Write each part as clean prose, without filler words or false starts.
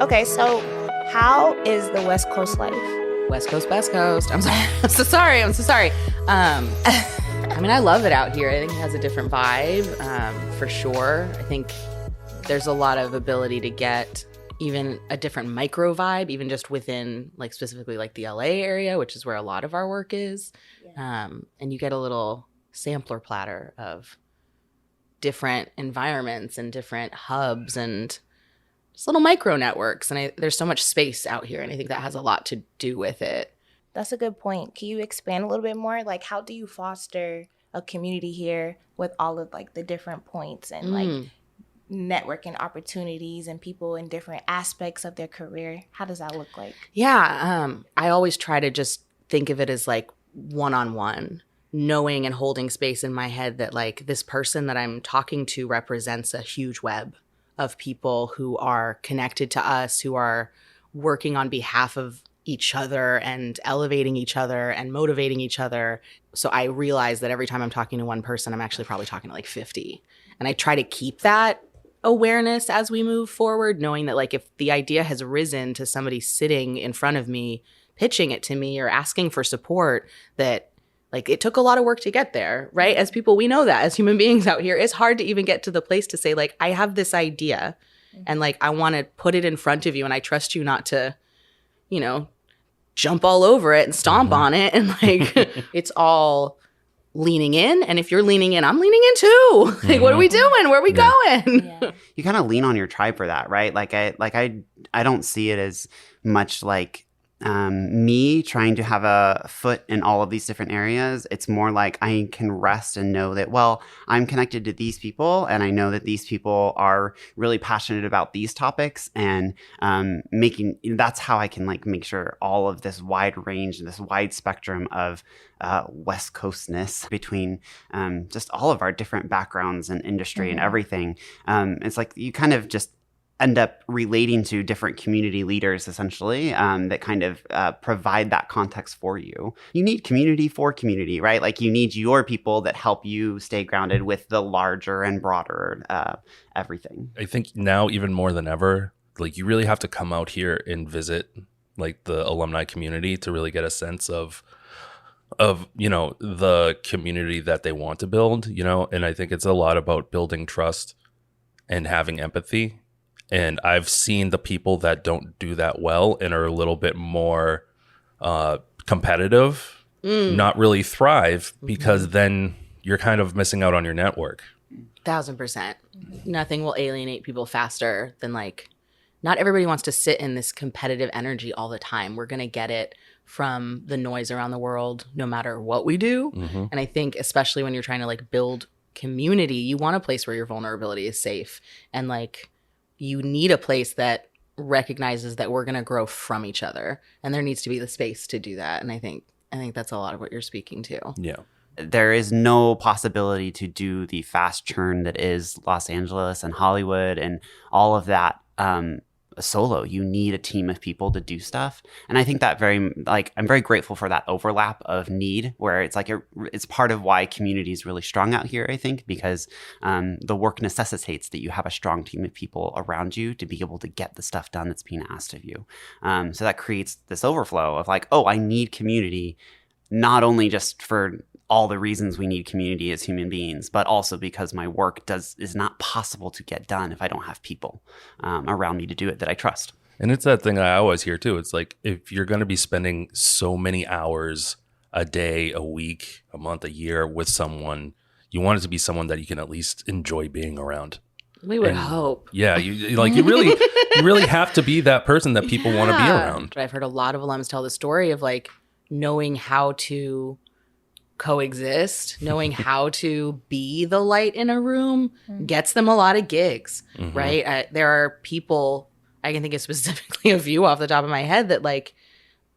Okay, so how is the West Coast life? West Coast, Best Coast. I'm sorry. I'm so sorry. I mean, I love it out here. I think it has a different vibe, for sure. I think there's a lot of ability to get even a different micro vibe, even just within, like, specifically like the LA area, which is where a lot of our work is. Yeah. And you get a little sampler platter of different environments and different hubs and just little micro networks. And there's so much space out here, and I think that has a lot to do with it. That's a good point. Can you expand a little bit more? Like, how do you foster a community here with all of, like, the different points and like networking opportunities and people in different aspects of their career? How does that look like? Yeah, I always try to just think of it as like one-on-one, knowing and holding space in my head that, like, this person that I'm talking to represents a huge web of people who are connected to us, who are working on behalf of each other and elevating each other and motivating each other. So I realize that every time I'm talking to one person, I'm actually probably talking to like 50. And I try to keep that awareness as we move forward, knowing that, like, if the idea has risen to somebody sitting in front of me, pitching it to me or asking for support, that, like, it took a lot of work to get there, right? As people, we know that as human beings out here, it's hard to even get to the place to say, like, I have this idea and, like, I want to put it in front of you, and I trust you not to, you know, jump all over it and stomp on it. And, like, it's all leaning in. And if you're leaning in, I'm leaning in too. Like, what are we doing? Where are we going? Yeah. You kind of lean on your tribe for that, right? I don't see it as much like me trying to have a foot in all of these different areas. It's more like I can rest and know that, well, I'm connected to these people, and I know that these people are really passionate about these topics, and that's how I can, like, make sure all of this wide range and this wide spectrum of West Coastness between just all of our different backgrounds and industry and everything. It's like you kind of just end up relating to different community leaders, essentially, that kind of provide that context for you. You need community for community, right? Like, you need your people that help you stay grounded with the larger and broader everything. I think now even more than ever, like, you really have to come out here and visit, like, the alumni community to really get a sense of you know, the community that they want to build, you know. And I think it's a lot about building trust and having empathy. And I've seen the people that don't do that well and are a little bit more competitive not really thrive, because then you're kind of missing out on your network. 1,000%. Nothing will alienate people faster than, like, not everybody wants to sit in this competitive energy all the time. We're going to get it from the noise around the world, no matter what we do. And I think especially when you're trying to, like, build community, you want a place where your vulnerability is safe. And, like, you need a place that recognizes that we're going to grow from each other, and there needs to be the space to do that. And I think that's a lot of what you're speaking to. Yeah. There is no possibility to do the fast churn that is Los Angeles and Hollywood and all of that solo. You need a team of people to do stuff. And I think that I'm very grateful for that overlap of need, where it's like it's part of why community is really strong out here, I think, because the work necessitates that you have a strong team of people around you to be able to get the stuff done that's being asked of you. So that creates this overflow of, like, oh, I need community, not only just for all the reasons we need community as human beings, but also because my work is not possible to get done if I don't have people around me to do it that I trust. And it's that thing I always hear too. It's like, if you're going to be spending so many hours a day, a week, a month, a year with someone, you want it to be someone that you can at least enjoy being around. We would hope. Yeah, you really have to be that person that people want to be around. I've heard a lot of alums tell the story of, like, knowing how to coexist, knowing how to be the light in a room gets them a lot of gigs, right? There are people, I can think of specifically a few off the top of my head, that, like,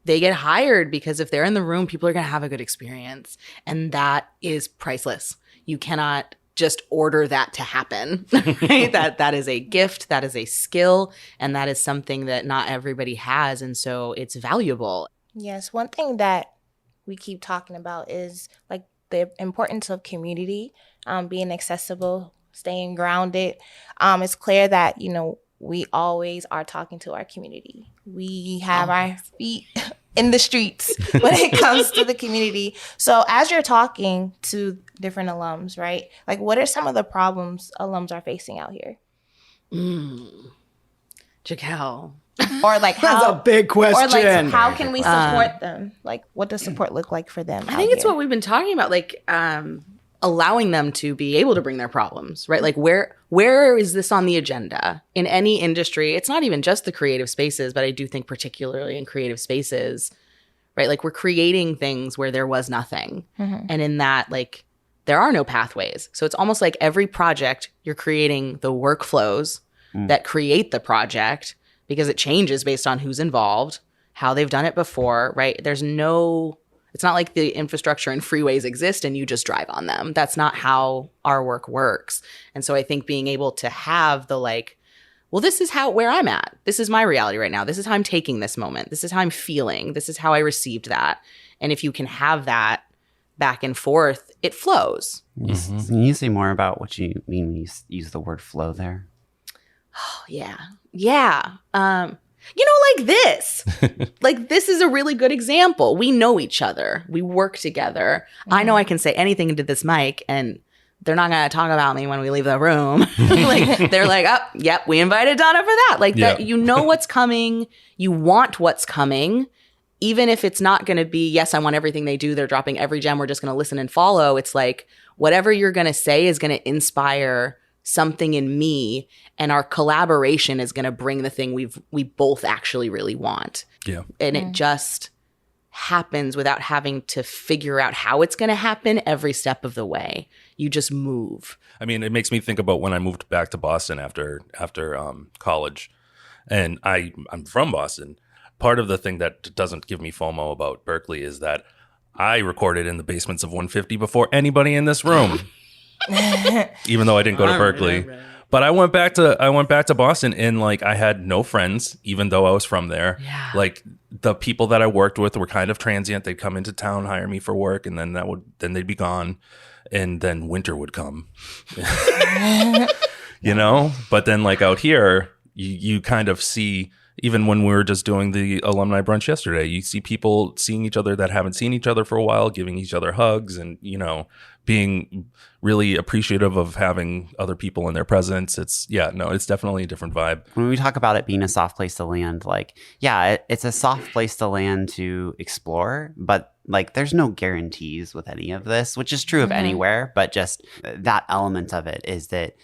they get hired because if they're in the room, people are going to have a good experience. And that is priceless. You cannot just order that to happen, right? That is a gift, that is a skill, and that is something that not everybody has. And so it's valuable. Yes, one thing that we keep talking about is, like, the importance of community, being accessible, staying grounded. It's clear that, you know, we always are talking to our community. We have our feet in the streets when it comes to the community. So as you're talking to different alums, right? Like, what are some of the problems alums are facing out here? Jaquel. Or like how, that's a big question. Or like how can we support them? Like, what does support look like for them? I think it's what we've been talking about, like allowing them to be able to bring their problems, right? Like where is this on the agenda in any industry? It's not even just the creative spaces, but I do think particularly in creative spaces, right? Like we're creating things where there was nothing. And in that, like, there are no pathways. So it's almost like every project you're creating the workflows that create the project, because it changes based on who's involved, how they've done it before, right? It's not like the infrastructure and freeways exist and you just drive on them. That's not how our work works. And so I think being able to have the like, well, this is where I'm at. This is my reality right now. This is how I'm taking this moment. This is how I'm feeling. This is how I received that. And if you can have that back and forth, it flows. Can you say more about what you mean when you use the word flow there? Oh, yeah. Like this. Like, this is a really good example. We know each other. We work together. I know I can say anything into this mic and they're not going to talk about me when we leave the room. Like, they're like, oh, yep, we invited Dāna for that. Like, that, you know what's coming. You want what's coming. Even if it's not going to be, yes, I want everything they do. They're dropping every gem. We're just going to listen and follow. It's like, whatever you're going to say is going to inspire something in me, and our collaboration is going to bring the thing we both actually really want. Yeah. And it just happens without having to figure out how it's going to happen every step of the way. You just move. I mean, it makes me think about when I moved back to Boston after college, and I'm from Boston. Part of the thing that doesn't give me FOMO about Berkeley is that I recorded in the basements of 150 before anybody in this room. Even though I didn't go to Berkeley. But I went back to Boston and like I had no friends, even though I was from there. Yeah. Like the people that I worked with were kind of transient. They'd come into town, hire me for work, and then they'd be gone. And then winter would come. You know? But then like out here, you kind of see, even when we were just doing the alumni brunch yesterday, you see people seeing each other that haven't seen each other for a while, giving each other hugs and, you know, being really appreciative of having other people in their presence. It's definitely a different vibe. When we talk about it being a soft place to land, like, it's a soft place to land to explore, but like there's no guarantees with any of this, which is true of anywhere, but just that element of it is that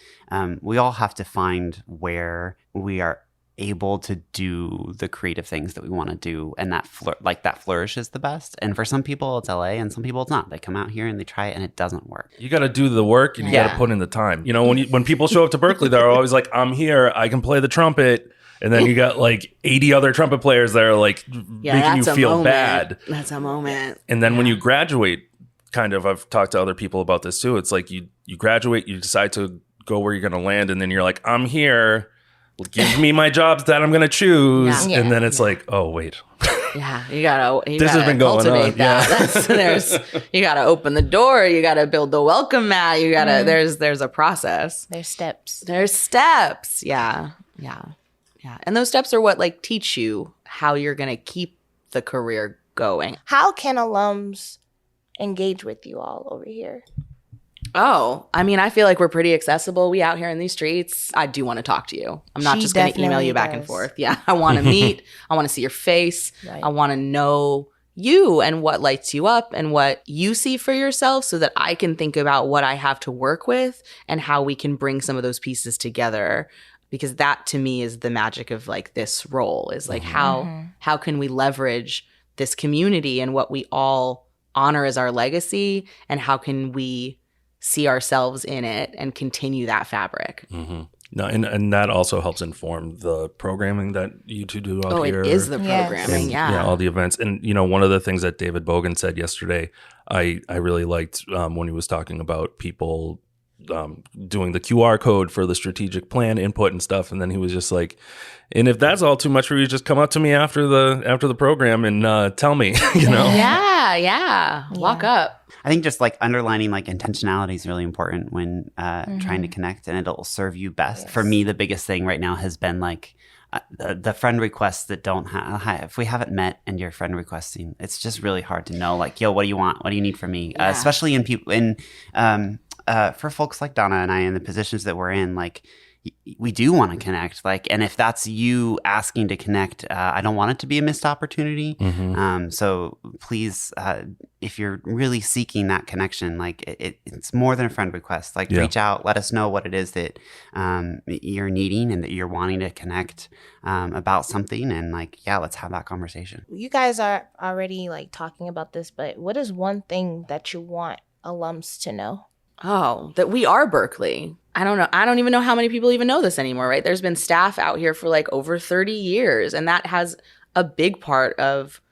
we all have to find where we are able to do the creative things that we want to do, and that flourishes the best. And for some people it's LA, and some people it's not. They come out here and they try it and it doesn't work. You got to do the work and you got to put in the time. You know, when people show up to Berkeley, they're always like, I'm here, I can play the trumpet. And then you got like 80 other trumpet players that are like making you feel bad. That's a moment. And then when you graduate, kind of, I've talked to other people about this too. It's like you graduate, you decide to go where you're going to land. And then you're like, I'm here. Give me my jobs that I'm going to choose. And then it's like, oh, wait. Yeah, you gotta this has been going on. That. You gotta open the door. You gotta build the welcome mat. You gotta. There's a process. There's steps. Yeah. And those steps are what like teach you how you're gonna keep the career going. How can alums engage with you all over here? Oh, I mean, I feel like we're pretty accessible. We out here in these streets. I do want to talk to you. I'm not just going to email you back and forth. Yeah, I want to meet. I want to see your face. Right. I want to know you and what lights you up and what you see for yourself, so that I can think about what I have to work with and how we can bring some of those pieces together. Because that to me is the magic of like this role, is like how can we leverage this community and what we all honor as our legacy, and how can we see ourselves in it and continue that fabric. No, and that also helps inform the programming that you two do out here. It is the programming, Yeah, all the events. And, you know, one of the things that David Bogan said yesterday, I really liked when he was talking about people doing the QR code for the strategic plan input and stuff. And then he was just like, and if that's all too much for you, just come up to me after the program and tell me, you know? Yeah. Walk up. I think just like underlining like intentionality is really important when trying to connect, and it'll serve you best. Yes. For me, the biggest thing right now has been like the friend requests that don't have, if we haven't met and you're friend requesting, it's just really hard to know like, yo, what do you want? What do you need from me? Especially in people for folks like Dāna and I in the positions that we're in, like we do want to connect. Like, and if that's you asking to connect, I don't want it to be a missed opportunity. So please, if you're really seeking that connection, like it's more than a friend request. Like reach out, let us know what it is that you're needing and that you're wanting to connect about something. And like, let's have that conversation. You guys are already like talking about this, but what is one thing that you want alums to know? Oh, that we are Berkeley. I don't know. I don't even know how many people even know this anymore, right? There's been staff out here for like over 30 years. And that has a big part of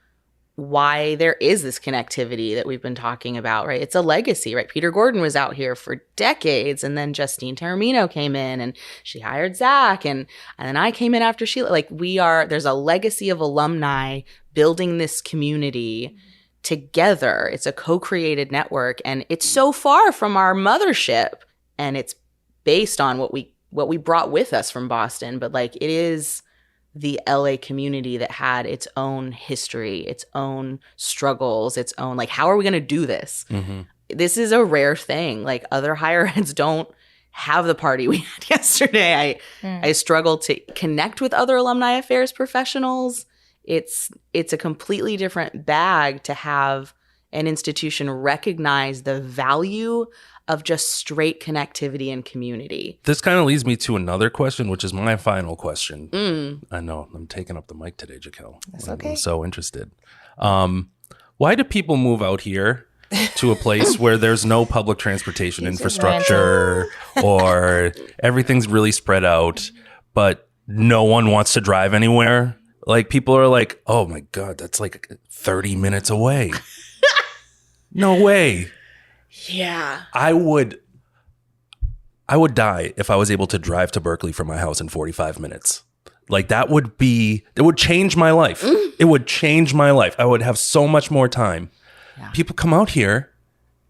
why there is this connectivity that we've been talking about, right? It's a legacy, right? Peter Gordon was out here for decades. And then Justine Taormino came in and she hired Zack. And then I came in after Sheila. Like there's a legacy of alumni building this community together. It's a co-created network, and it's so far from our mothership, and it's based on what we brought with us from Boston, but like it is the LA community that had its own history, its own struggles, its own like, how are we going to do this? This is a rare thing. Like other higher eds don't have the party we had yesterday. I struggled to connect with other alumni affairs professionals. It's a completely different bag to have an institution recognize the value of just straight connectivity and community. This kind of leads me to another question, which is my final question. I know I'm taking up the mic today, Jaquel. That's okay. I'm so interested. Why do people move out here to a place where there's no public transportation infrastructure or everything's really spread out, but no one wants to drive anywhere? Like people are like, oh my God, that's like 30 minutes away. No way. Yeah. I would die if I was able to drive to Berkeley from my house in 45 minutes. Like it would change my life. It would change my life. I would have so much more time. Yeah. People come out here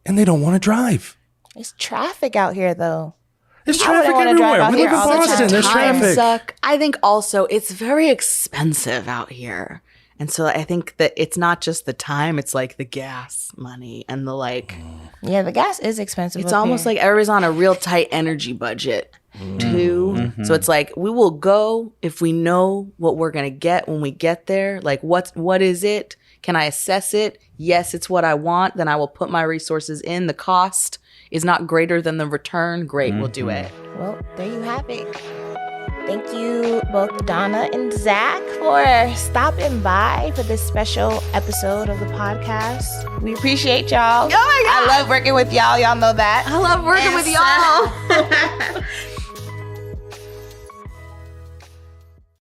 and they don't want to drive. There's traffic out here though. There's traffic everywhere. We live in Boston. There's traffic. Suck. I think also it's very expensive out here. And so I think that it's not just the time, it's like the gas money and the like. Yeah, the gas is expensive. It's almost like everybody's on a real tight energy budget too. So it's like we will go if we know what we're going to get when we get there. Like what is it? Can I assess it? Yes, it's what I want. Then I will put my resources in. The cost is not greater than the return. Great, we'll do it. Well, there you have it. Thank you both Dāna and Zack for stopping by for this special episode of the podcast. We appreciate y'all. Oh my God. I love working with y'all. Y'all know that. I love working with y'all.